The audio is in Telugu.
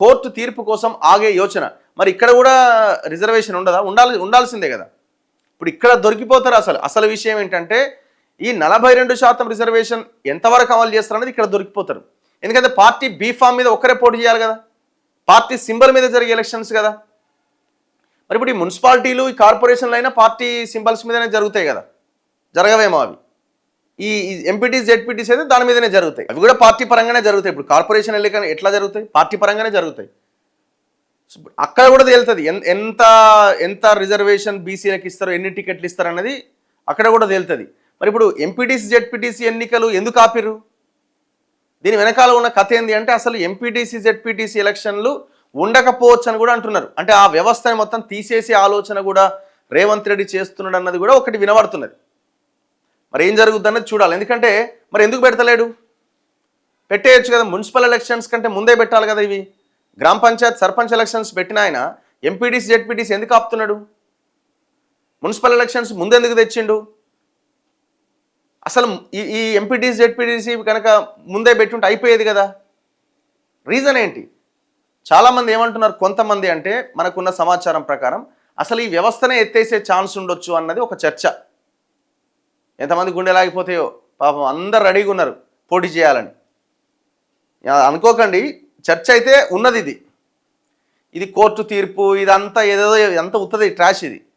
కోర్టు తీర్పు కోసం ఆగే యోచన. మరి ఇక్కడ కూడా రిజర్వేషన్ ఉండదా? ఉండాల్సిందే కదా. ఇప్పుడు ఇక్కడ దొరికిపోతారు. అసలు విషయం ఏంటంటే ఈ 42% రిజర్వేషన్ ఎంతవరకు అమలు చేస్తారనేది ఇక్కడ దొరికిపోతారు. ఎందుకంటే పార్టీ బీఫామ్ మీద ఒక్కరే పోటీ చేయాలి కదా, పార్టీ సింబల్ మీద జరిగే ఎలక్షన్స్ కదా. మరి ఇప్పుడు ఈ మున్సిపాలిటీలు, ఈ కార్పొరేషన్లు అయినా పార్టీ సింబల్స్ మీదనే జరుగుతాయి కదా, జరగవేమో అవి. ఈ ఎంపీటీస్, జెడ్పీటీస్ అయితే దాని మీదనే జరుగుతాయి, అవి కూడా పార్టీ పరంగానే జరుగుతాయి. ఇప్పుడు కార్పొరేషన్ ఎన్నికలు ఎట్లా జరుగుతాయి? పార్టీ పరంగానే జరుగుతాయి. అక్కడ కూడా తేలుతుంది ఎంత ఎంత రిజర్వేషన్ బీసీలకు ఇస్తారు, ఎన్ని టికెట్లు ఇస్తారు అన్నది అక్కడ కూడా తేలుతుంది. మరి ఇప్పుడు ఎంపీటీసీ, జెడ్పీటీసీ ఎన్నికలు ఎందుకు ఆపిర్రు? దీని వెనకాల ఉన్న కథ ఏంది అంటే అసలు ఎంపీటీసీ, జెడ్పీటీసీ ఎలక్షన్లు ఉండకపోవచ్చు అని కూడా అంటున్నారు. అంటే ఆ వ్యవస్థని మొత్తం తీసేసే ఆలోచన కూడా రేవంత్ రెడ్డి చేస్తున్నాడు అన్నది కూడా ఒకటి వినబడుతున్నది. మరి ఏం జరుగుద్ది అన్నది చూడాలి. ఎందుకంటే మరి ఎందుకు పెడతలేడు? పెట్టేయచ్చు కదా, మున్సిపల్ ఎలక్షన్స్ కంటే ముందే పెట్టాలి కదా. ఇవి గ్రామ పంచాయత్, సర్పంచ్ ఎలక్షన్స్ పెట్టిన ఆయన ఎంపీటీసీ, జెడ్పీటీసీ ఎందుకు ఆపుతున్నాడు? మున్సిపల్ ఎలక్షన్స్ ముందెందుకు తెచ్చిండు? అసలు ఈ ఎంపీటీసీ, జెడ్పీటీసీ కనుక ముందే పెట్టుంటే అయిపోయేది కదా. రీజన్ ఏంటి? చాలామంది ఏమంటున్నారు, కొంతమంది అంటే మనకున్న సమాచారం ప్రకారం అసలు ఈ వ్యవస్థనే ఎత్తేసే ఛాన్స్ ఉండొచ్చు అన్నది ఒక చర్చ. ఎంతమంది గుండెలాగిపోతాయో పాపం, అందరు రెడీగా ఉన్నారు పోటీ చేయాలని. అనుకోకండి, చర్చ అయితే ఉన్నది. ఇది కోర్టు తీర్పు, ఇదంతా ఏదేదో ఎంత ఉత్తది ట్రాష్ ఇది.